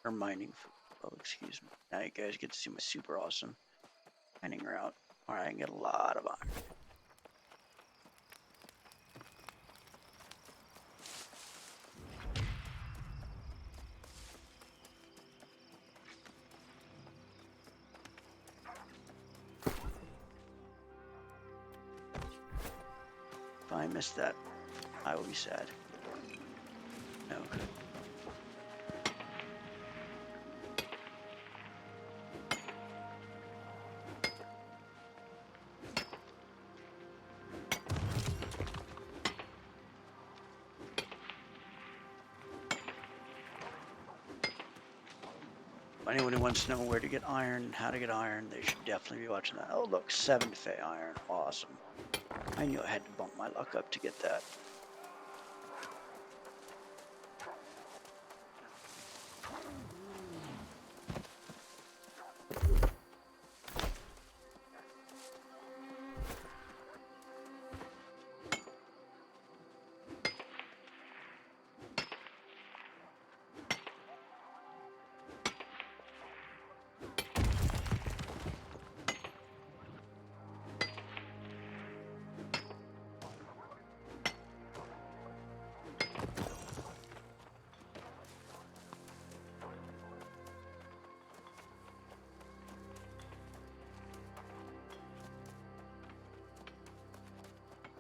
or mining. Oh, excuse me. Now you guys get to see my super awesome mining route, where I can get a lot of iron. If I miss that, I will be sad. No. Anyone who wants to know where to get iron and how to get iron, they should definitely be watching that. Oh, look, 7 Fey iron. Awesome. I knew I had to bump my luck up to get that.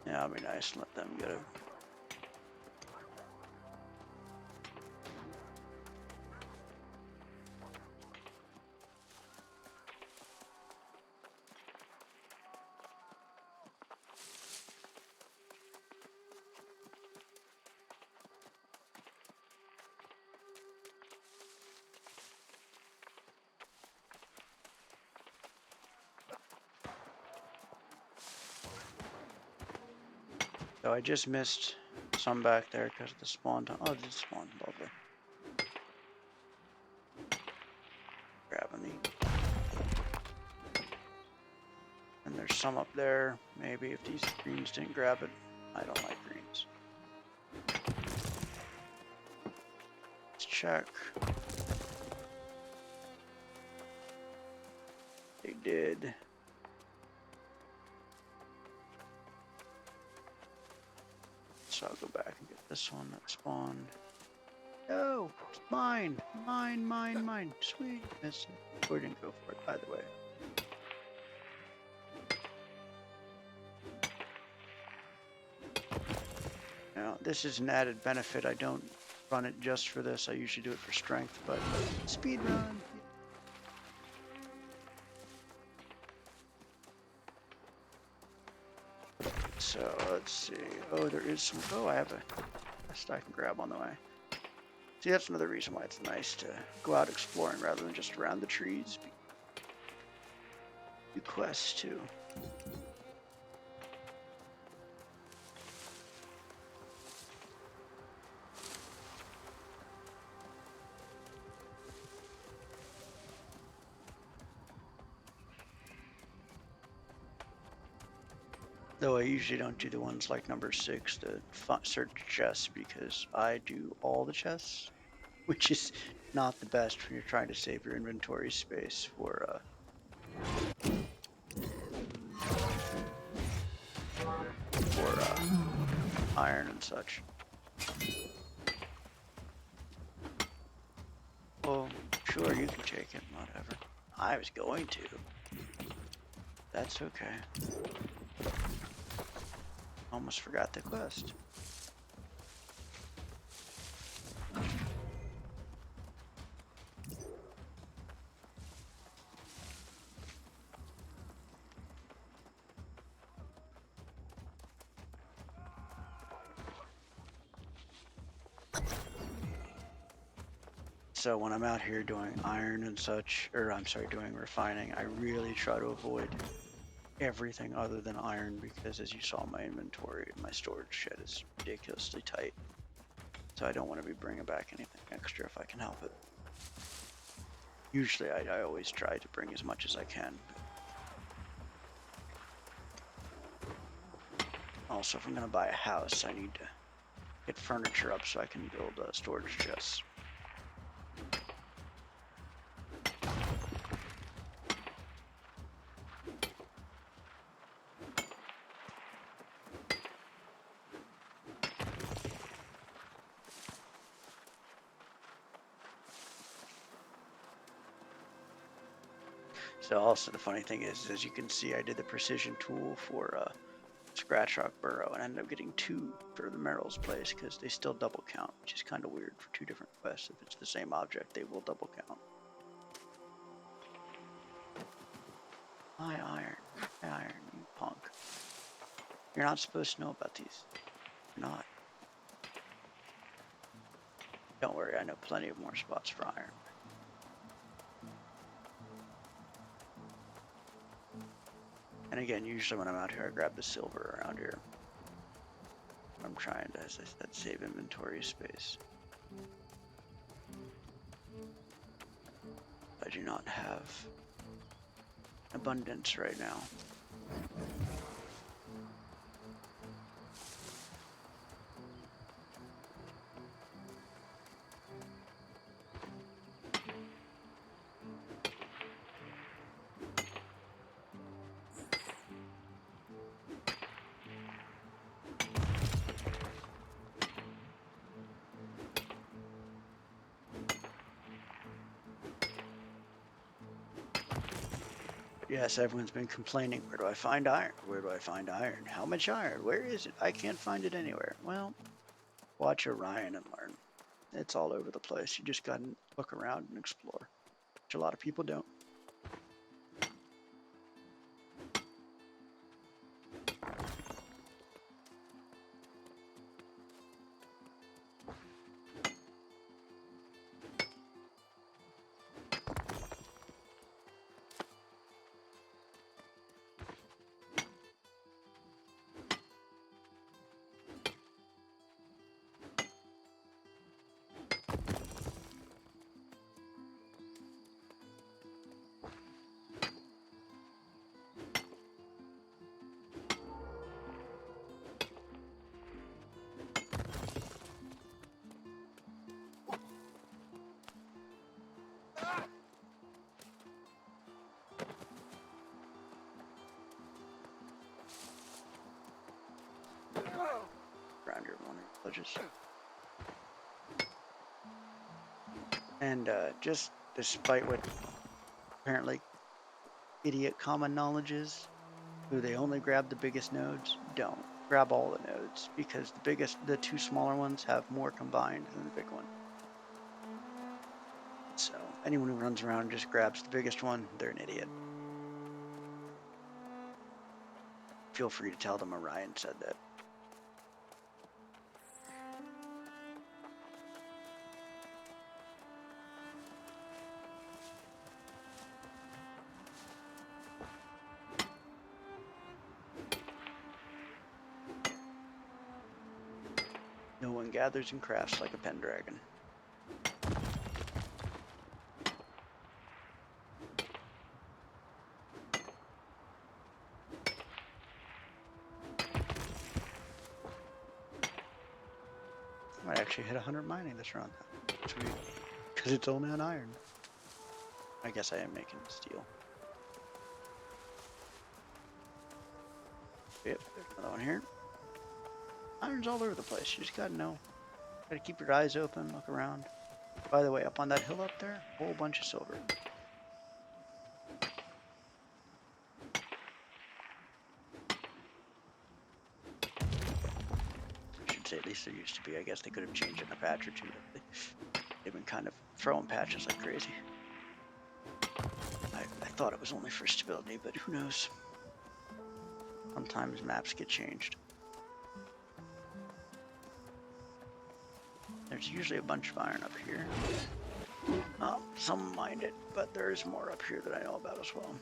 Yeah, it'll be nice to let them get it. So I just missed some back there because of the spawn time. Oh, it did spawn. Lovely. Grabbing the. And there's some up there. Maybe if these greens didn't grab it. I don't like greens. Let's check. They did. So I'll go back and get this one that spawned. Oh, it's mine. Mine. Sweet. Miss it. We didn't go for it, by the way. Now, this is an added benefit. I don't run it just for this. I usually do it for strength, but speed run. So let's see. Oh, there is some. Oh, I have a quest I can grab on the way. See, that's another reason why it's nice to go out exploring rather than just around the trees. Do quests too. Though I usually don't do the ones like number 6, the search chests, because I do all the chests, which is not the best when you're trying to save your inventory space for iron and such. Well, sure, you can take it, whatever. I was going to. That's okay. Almost forgot the quest. So when I'm out here doing iron and such, or I'm sorry, doing refining, I really try to avoid everything other than iron because, as you saw, my inventory, my storage shed is ridiculously tight. So I don't want to be bringing back anything extra if I can help it. Usually I always try to bring as much as I can. Also, if I'm going to buy a house, I need to get furniture up so I can build storage chests. So also the funny thing is, as you can see, I did the precision tool for Scratch Rock Burrow and ended up getting 2 for the Merrill's place because they still double count, which is kind of weird for 2 different quests. If it's the same object, they will double count. My iron, you punk. You're not supposed to know about these. You're not. Don't worry, I know plenty of more spots for iron. And again, usually when I'm out here, I grab the silver around here. I'm trying to, as I said, save inventory space. I do not have abundance right now. Yes, everyone's been complaining. Where do I find iron? Where do I find iron? How much iron? Where is it? I can't find it anywhere. Well, watch Orion and learn. It's all over the place. You just gotta look around and explore, which a lot of people don't. Around your morning pledges. And just despite what apparently idiot common knowledge is, who they only grab the biggest nodes, don't. Grab all the nodes, because the 2 smaller ones have more combined than the big one. So anyone who runs around and just grabs the biggest one, they're an idiot. Feel free to tell them Orion said that. No one gathers and crafts like a Pendragon. I might actually hit 100 mining this run. Sweet. Because it's only on iron. I guess I am making steel. Yep, there's another one here. Iron's all over the place. You just gotta know. Gotta keep your eyes open, look around. By the way, up on that hill up there, a whole bunch of silver. I should say at least there used to be. I guess they could have changed it in a patch or 2. They've been kind of throwing patches like crazy. I thought it was only for stability, but who knows? Sometimes maps get changed. There's usually a bunch of iron up here. Some mined it, but there's more up here that I know about as well.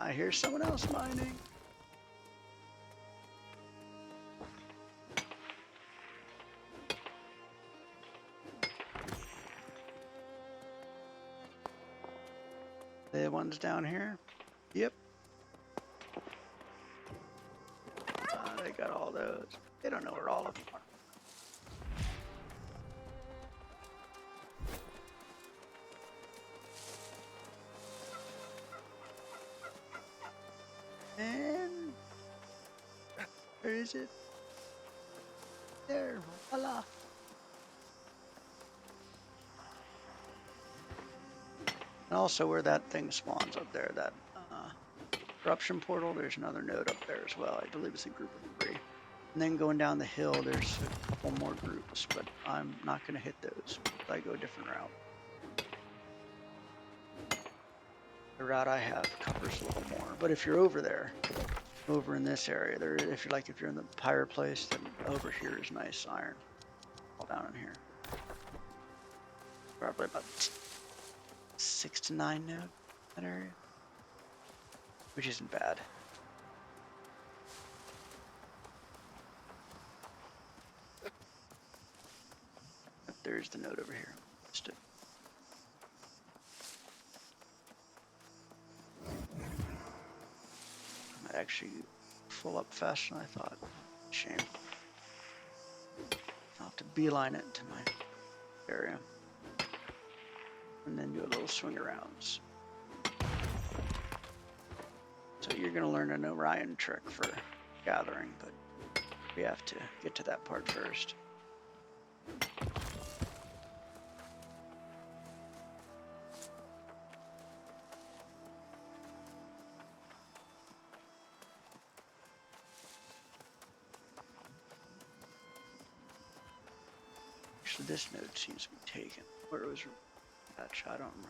I hear someone else mining. the ones down here? Yep. They got all those. They don't know where all of them are. And where is it? There, voila. And also where that thing spawns up there, that corruption portal, there's another node up there as well. I believe it's a group of 3. And then going down the hill, there's a couple more groups, but I'm not going to hit those. I go a different route. The route I have covers a little more. But if you're over there, over in this area, if you're in the pirate place, then over here is nice iron. All down in here. Probably about 6 to 9 node, that area. Which isn't bad. But there's the node over here. Just might actually full up faster than I thought. Shame. I'll have to beeline it to my area. And then do a little swing arounds. So you're going to learn an Orion trick for gathering, but we have to get to that part first. Actually, this node seems to be taken. Where was that shot? I don't remember.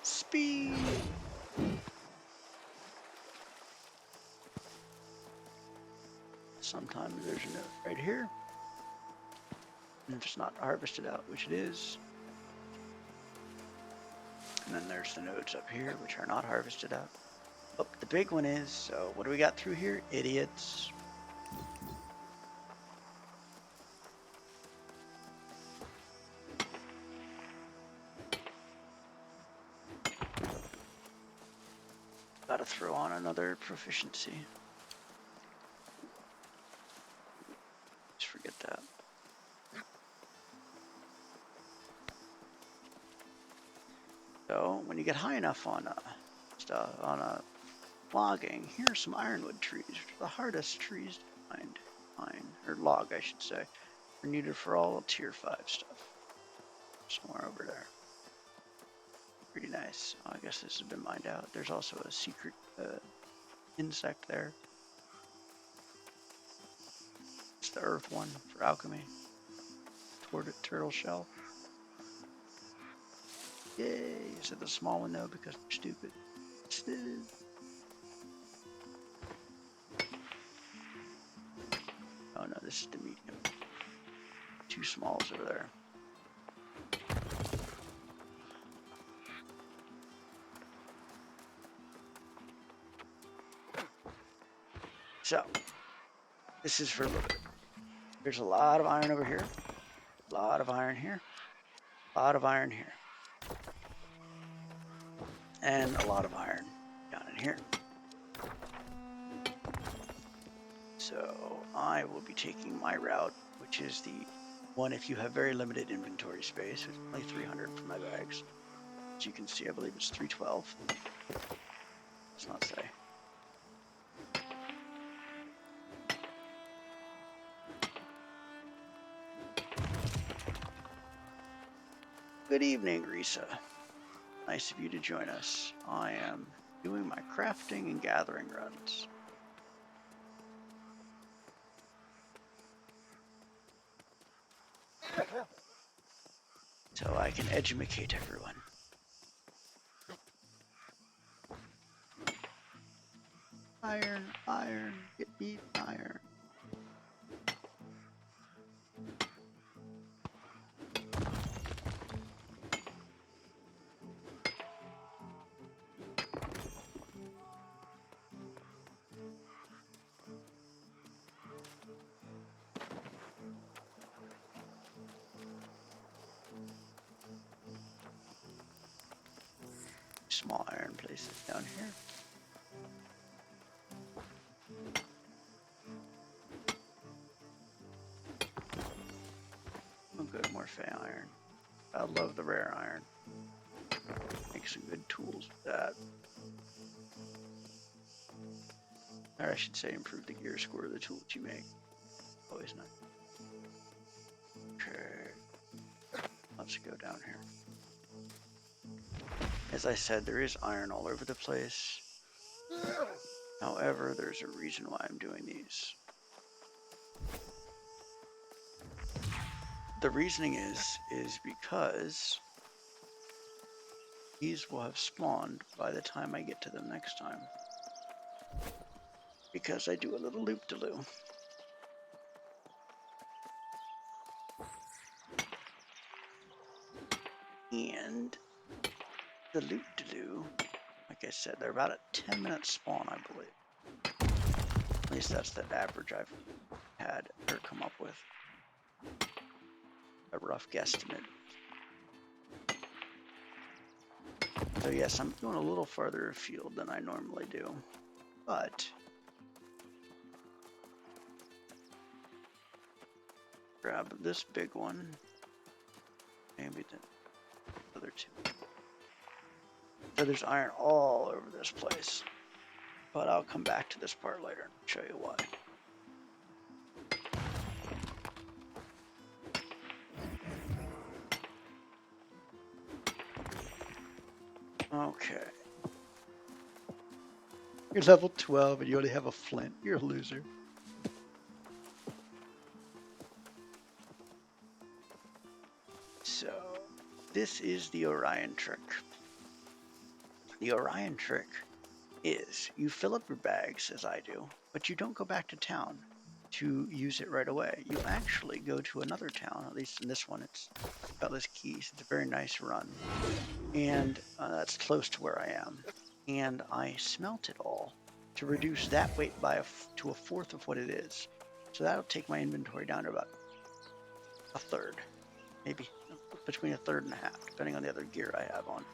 Speed! Sometimes there's a node right here. And if it's not harvested out, which it is. And then there's the nodes up here, which are not harvested out. Oh, the big one is, so what do we got through here? Idiots. Gotta throw on another proficiency. Just forget that. So when you get high enough on logging, here are some ironwood trees, which are the hardest trees to find, or log I should say. They're needed for all tier 5 stuff. Somewhere over there. Pretty nice. Oh, I guess this has been mined out. There's also a secret insect there. It's the earth one for alchemy. Turtle shell. Yay! Is it the small one though? Because we're stupid. Oh no, this is the medium. 2 smalls over there. So, this is for a little bit. There's a lot of iron over here. A lot of iron here. A lot of iron here. And a lot of iron down in here. So I will be taking my route, which is the one if you have very limited inventory space. It's only 300 for my bags. As you can see, I believe it's 312. Let's not say. Good evening, Risa. Nice of you to join us. I am doing my crafting and gathering runs. So I can educate everyone. Iron, iron, get me iron. small iron places down here. Oh good, more fey iron. I love the rare iron. Make some good tools with that. Or I should say improve the gear score of the tools you make. Always nice. Okay. Let's go down here. As I said, there is iron all over the place. However, there's a reason why I'm doing these. The reasoning is because these will have spawned by the time I get to them next time. Because I do a little loop-de-loo. And the loop-de-loo, like I said, they're about a 10-minute spawn, I believe. At least that's the average I've had or come up with. A rough guesstimate. So yes, I'm going a little farther afield than I normally do, but grab this big one, maybe the other two. So there's iron all over this place, but I'll come back to this part later and show you why. Okay. You're level 12 and you only have a flint. You're a loser. So, this is the Orion trick. The Orion trick is you fill up your bags, as I do, but you don't go back to town to use it right away. You actually go to another town, at least in this one, it's Cutless Keys. It's a very nice run. And that's close to where I am. And I smelt it all to reduce that weight by to a fourth of what it is. So that'll take my inventory down to about a third, maybe between a third and a half, depending on the other gear I have on.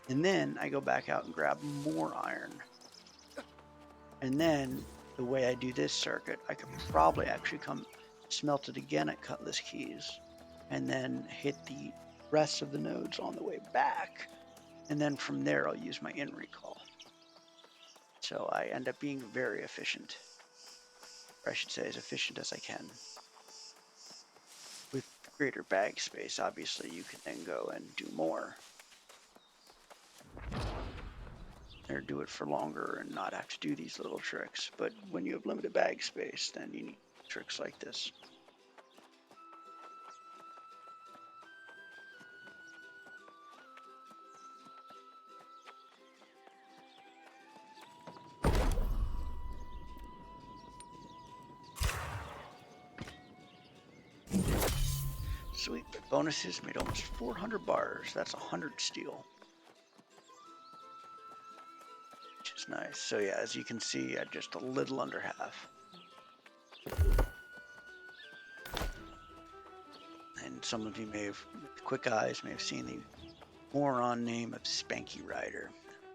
And then I go back out and grab more iron. And then the way I do this circuit, I could probably actually come smelt it again at Cutless Keys and then hit the rest of the nodes on the way back. And then from there, I'll use my in recall. So I end up being very efficient, or I should say as efficient as I can. With greater bag space, obviously, you can then go and do more. Or do it for longer and not have to do these little tricks. But when you have limited bag space, then you need tricks like this. Sweet, but bonuses made almost 400 bars. That's 100 steel. Which is nice. So yeah, as you can see, at just a little under half. And some of you may have, with quick eyes, may have seen the moron name of Spanky Rider.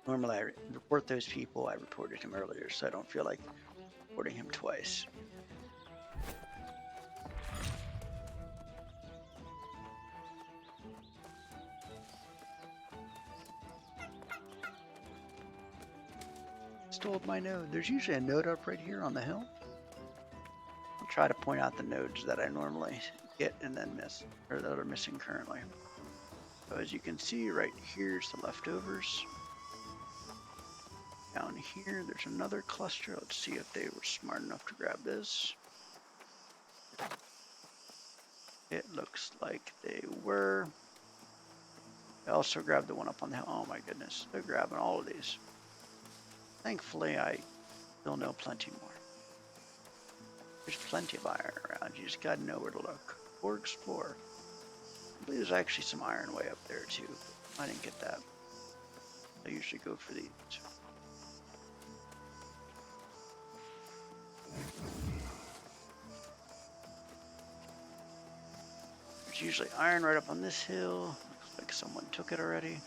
Normally I report those people. I reported him earlier, so I don't feel like reporting him twice. Stole my node. There's usually a node up right here on the hill. I'll try to point out the nodes that I normally get and then miss, or that are missing currently. So as you can see, right here's the leftovers. Down here, there's another cluster. Let's see if they were smart enough to grab this. It looks like they were. They also grabbed the one up on the hill. Oh my goodness, they're grabbing all of these. Thankfully, I still know plenty more. There's plenty of iron around. You just gotta know where to look or explore. I believe there's actually some iron way up there too. I didn't get that. I usually go for these. There's usually iron right up on this hill. Looks like someone took it already.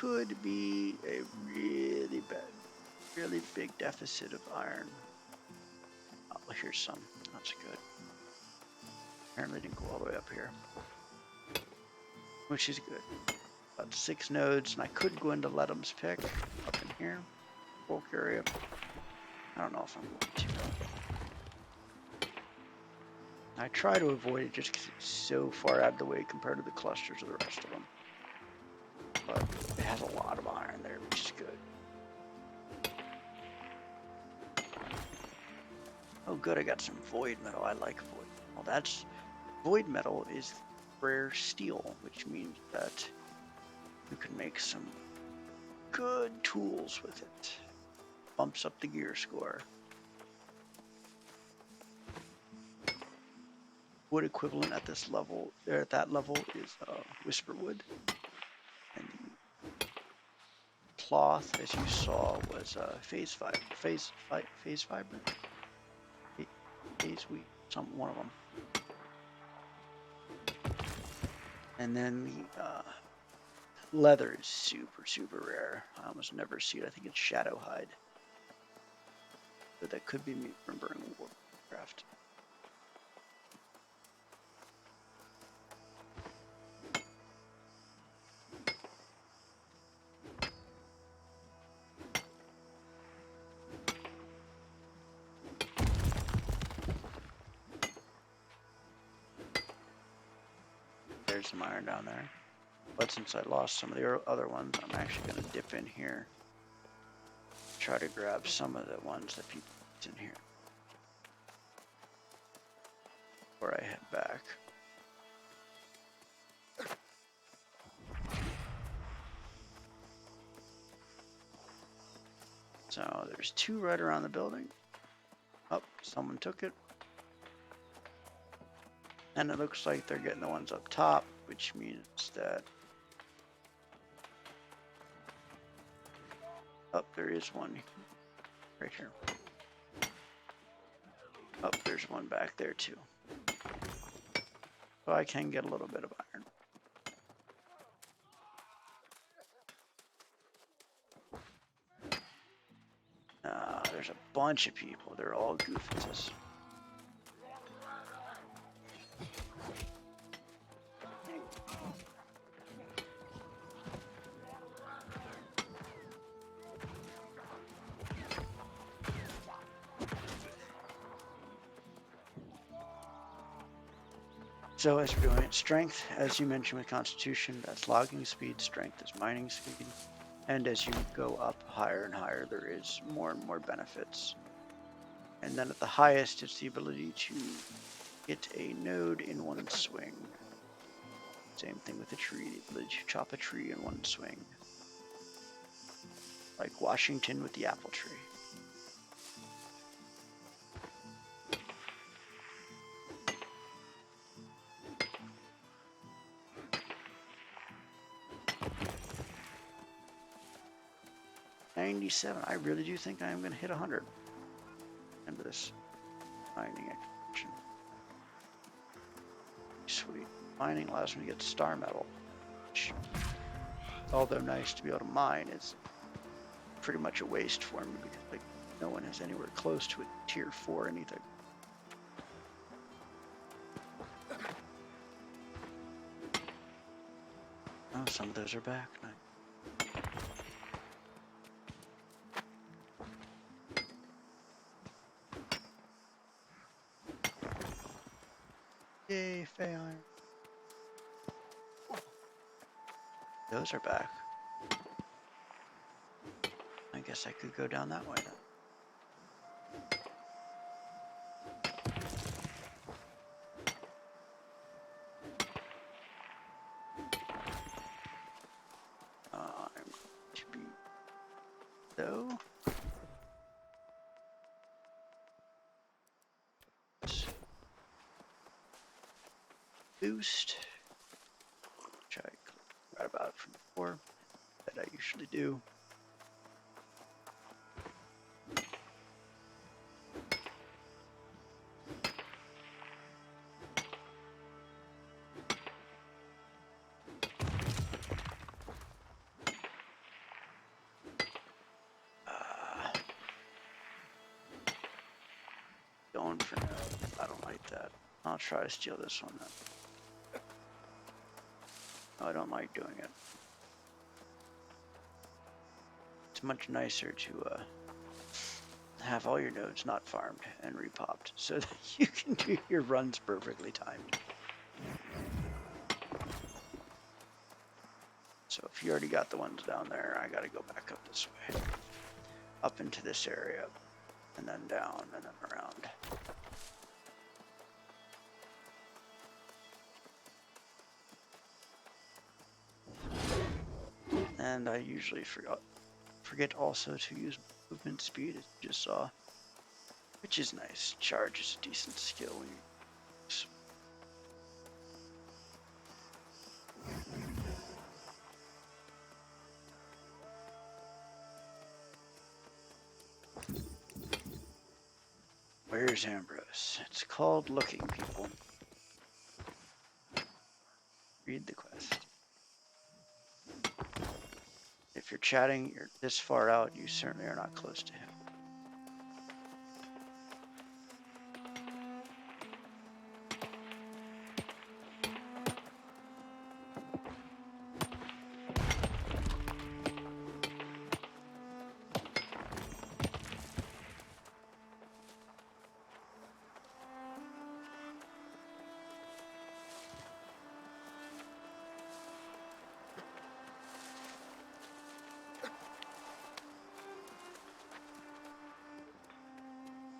could be a really big deficit of iron. Oh, here's some. That's good. Apparently didn't go all the way up here, which is good. About 6 nodes, and I could go into Ledham's pick up in here, bulk area. I don't know if I'm going to. I try to avoid it just because it's so far out of the way compared to the clusters of the rest of them. But it has a lot of iron there, which is good. Oh good, I got some void metal. I like void. Well, that's void metal is rare steel, which means that you can make some good tools with it. Bumps up the gear score. Wood equivalent at this level, or at that level, is whisper wood, and the cloth, as you saw, was phase fiber, phase wheat, one of them. And then the leather is super rare. I almost never see it. I think it's shadow hide, but that could be me remembering Warcraft. There's some iron down there. But since I lost some of the other ones, I'm actually going to dip in here. Try to grab some of the ones that people put in here before I head back. So there's 2 right around the building. Oh, someone took it. And it looks like they're getting the ones up top, which means that... Oh, there is one right here. Oh, there's one back there too. So I can get a little bit of iron. There's a bunch of people. They're all goofiness. So as you're doing it, strength, as you mentioned with Constitution, that's logging speed, strength is mining speed. And as you go up higher and higher, there is more and more benefits. And then at the highest, it's the ability to hit a node in one swing. Same thing with a tree, the ability to chop a tree in one swing. Like Washington with the apple tree. I really do think I am going to hit 100 into this mining expedition. Sweet. Mining allows me to get star metal, which, although nice to be able to mine, is pretty much a waste for me because like no one is anywhere close to a tier 4 anything. Oh, some of those are back. Nice. Yay, Fey Iron. Those are back. I guess I could go down that way then. I'm going to be though. Boost, which I forgot about from before, that I usually do. one for now. I don't like that. I'll try to steal this one then. No, I don't like doing it. It's much nicer to have all your nodes not farmed and repopped so that you can do your runs perfectly timed. So if you already got the ones down there, I gotta go back up this way. Up into this area, and then down, and then around. And I usually forget also to use movement speed, as you just saw, which is nice. Charge is a decent skill when you use. Where's Ambrose? It's called looking, people. Read the quest. If you're chatting, you're this far out, you certainly are not close to him.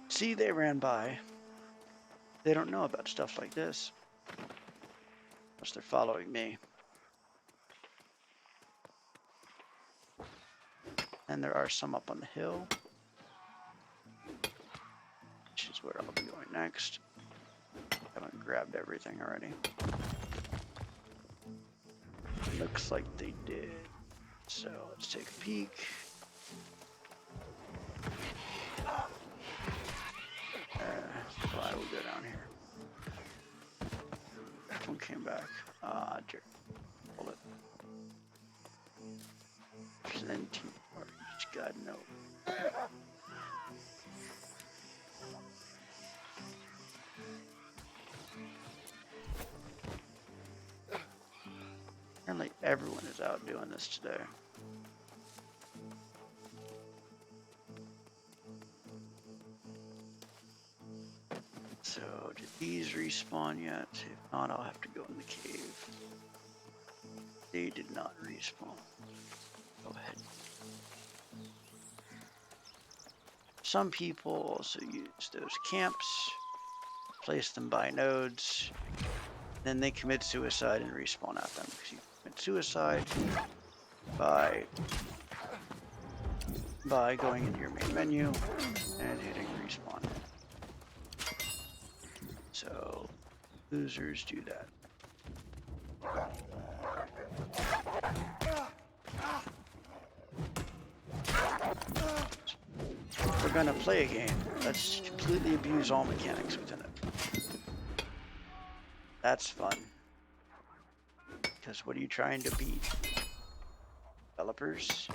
See, they ran by. They don't know about stuff like this. Unless they're following me. And there are some up on the hill. Which is where I'll be going next. Haven't grabbed everything already. Looks like they did. So let's take a peek. I will go down here. That one came back. Ah, jerk. Hold it. There's an NT part. Just gotta know. Apparently everyone is out doing this today. So, did these respawn yet? If not, I'll have to go in the cave. They did not respawn. Go ahead. Some people also use those camps, place them by nodes, then they commit suicide and respawn at them. Because you commit suicide by going into your main menu and hitting respawn. So, losers do that. If we're gonna play a game, let's completely abuse all mechanics within it. That's fun. Because what are you trying to beat? Developers?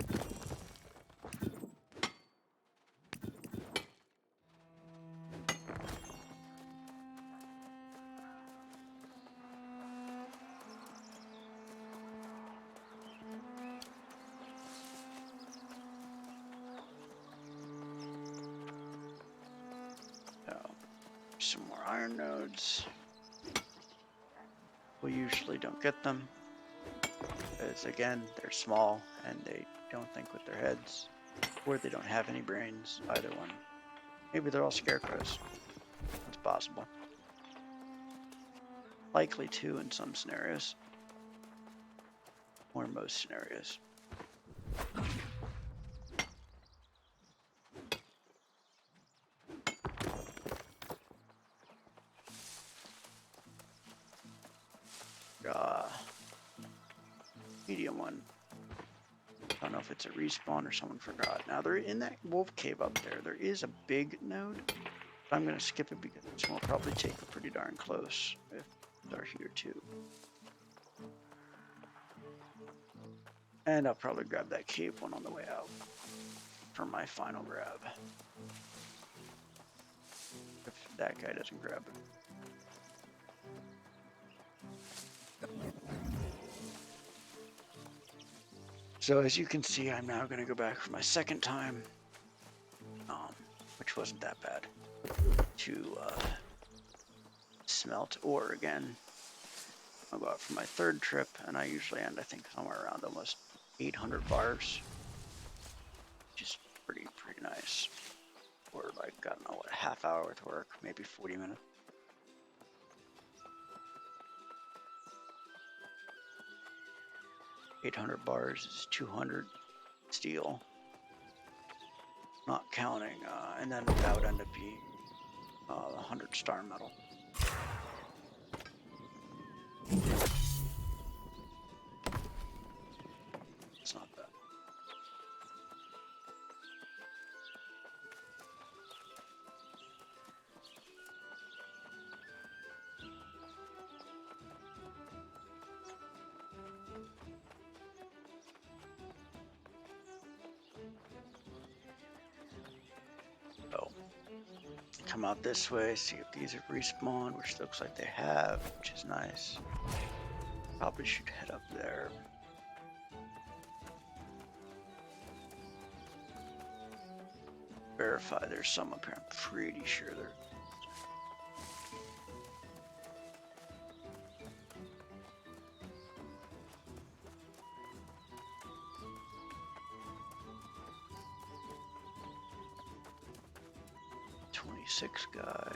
Some more iron nodes. We usually don't get them because, again, they're small and they don't think with their heads, or they don't have any brains, either one. Maybe they're all scarecrows. It's possible. Likely too in some scenarios, or most scenarios. Medium one. Don't know if it's a respawn or someone forgot. Now they're in that wolf cave up there. There is a big node. But I'm gonna skip it because this one will probably take it pretty darn close if they're here too. And I'll probably grab that cave one on the way out for my final grab. If that guy doesn't grab it. So as you can see, I'm now going to go back for my second time, which wasn't that bad, to smelt ore again. I'll go out for my third trip, and I usually end, I think, somewhere around almost 800 bars, which is pretty nice. Or like, I don't know, what, a half hour with work, maybe 40 minutes. $800 bars is 200 steel, not counting, and then that would end up being 100 star metal. It's not bad. So, come out this way, see if these have respawned, which looks like they have, which is nice. Probably should head up there. Verify there's some up here. I'm pretty sure there. '26 guy.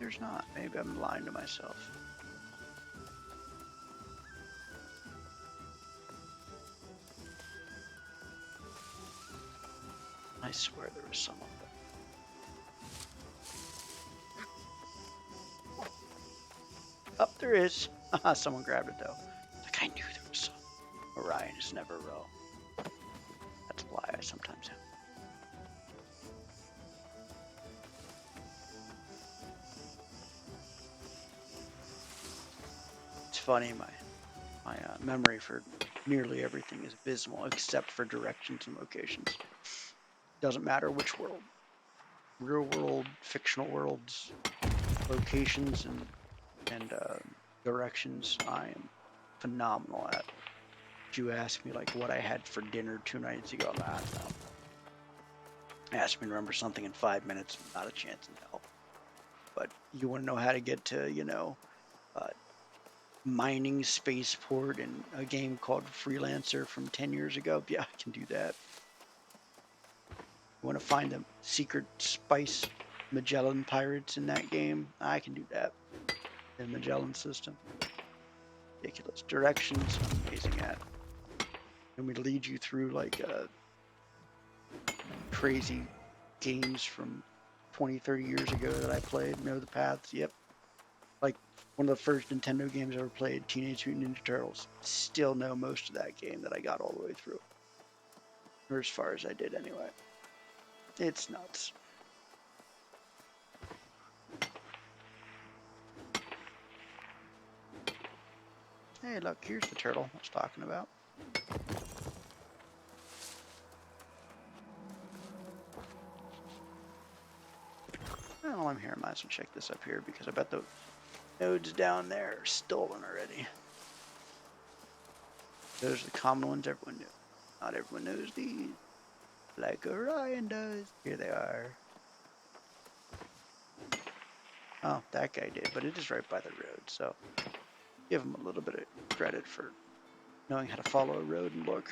There's not. Maybe I'm lying to myself. I swear there was some of them. Up there is. Someone grabbed it though. Like I knew there was some. Orion is never row. That's why I sometimes am. It's funny, my memory for nearly everything is abysmal except for directions and locations. Doesn't matter which world. Real world, fictional worlds, locations, and directions I am phenomenal at. If you ask me like what I had for dinner 2 nights ago, I don't know. Ask me to remember something in 5 minutes, not a chance in hell. But you want to know how to get to, you know, mining spaceport in a game called Freelancer from 10 years ago? Yeah, I can do that. You want to find the secret spice Magellan pirates in that game? I can do that. The Magellan system. Ridiculous directions, I'm amazing at. And we lead you through like crazy games from 20, 30 years ago that I played. Know the paths, yep. Like one of the first Nintendo games I ever played, Teenage Mutant Ninja Turtles. Still know most of that game that I got all the way through. Or as far as I did anyway. It's nuts. Hey, look, here's the turtle I was talking about. Well, while I'm here, I might as well check this up here because I bet the nodes down there are stolen already. Those are the common ones everyone knew. Not everyone knows these. Like Orion does. Here they are. Oh, that guy did, but it is right by the road, so give him a little bit of credit for knowing how to follow a road and look.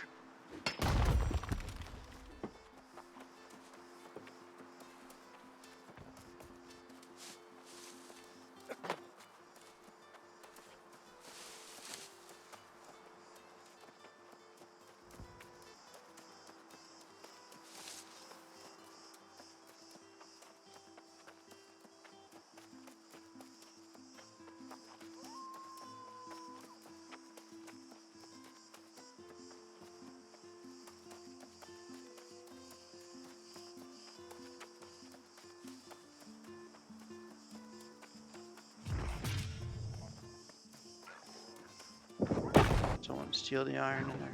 Someone steal the iron in there,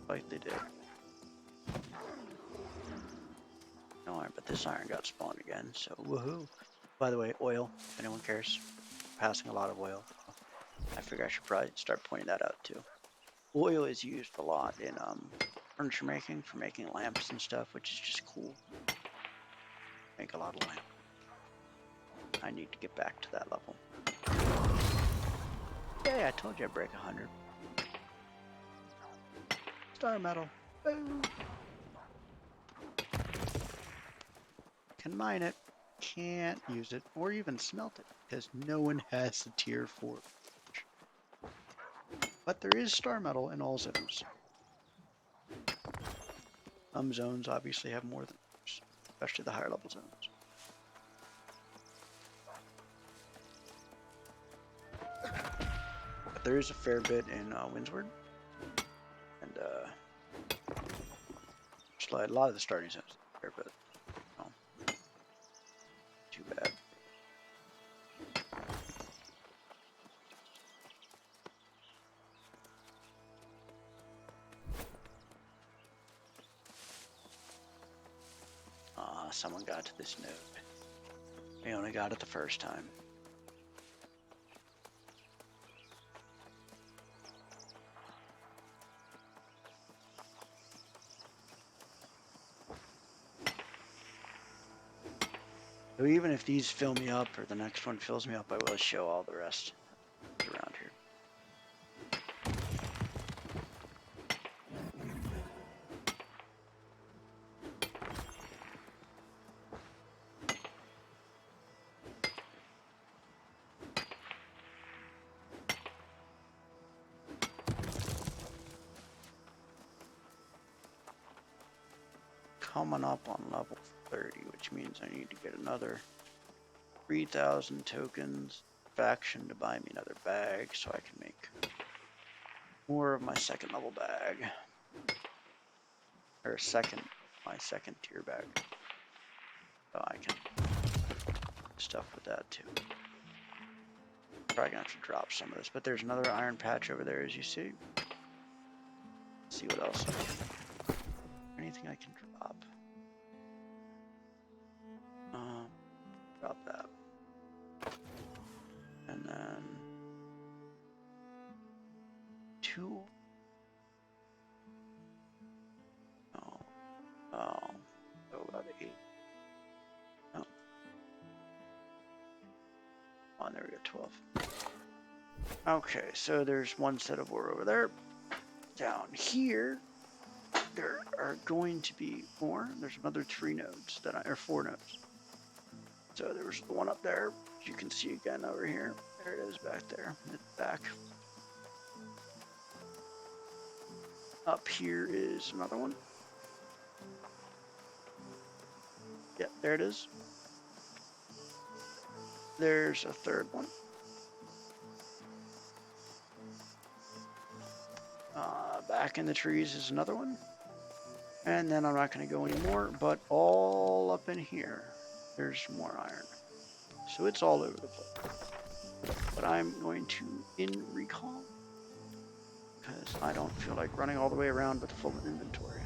like they did. No iron, but this iron got spawned again, so woohoo. By the way, oil, if anyone cares. Passing a lot of oil. I figure I should probably start pointing that out too. Oil is used a lot in furniture making, for making lamps and stuff, which is just cool. Make a lot of lamp. I need to get back to that level. Yeah, I told you I'd break 100. Star metal. Boom. Can mine it. Can't use it or even smelt it because no one has a tier 4. But there is star metal in all zones. Some zones obviously have more than others, especially the higher level zones. But there is a fair bit in Windsward. And a lot of the starting zones are fair bit. Oh, too bad. Someone got to this node. We only got it the first time. So even if these fill me up or the next one fills me up, I will show all the rest around here. Coming up on level 30, which means I need to get another 3,000 tokens faction to buy me another bag so I can make more of my second level bag. Or my second tier bag. So I can stuff with that too. Probably gonna have to drop some of this, but there's another iron patch over there as you see. Let's see what else I can. Anything I can drop. Drop that. And then 2. About 8. Oh. Oh, there we go, 12. Okay, so there's one set of ore over there. Down here, there are going to be more. There's another 3 nodes or 4 nodes. So there was the one up there. You can see again over here. There it is back there. It's back. Up here is another one. Yeah, there it is. There's a third one. Back in the trees is another one. And then I'm not going to go anymore, but all up in here, there's more iron. So it's all over the place. But I'm going to in recall because I don't feel like running all the way around with full inventory.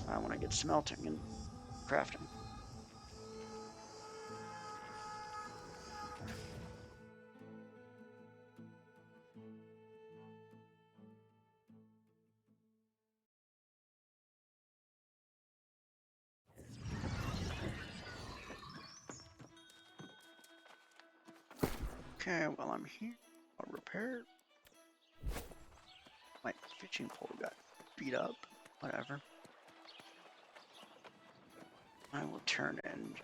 I want to get smelting and crafting. Okay, while I'm here, I'll repair. My fishing pole got beat up. Whatever. I will turn in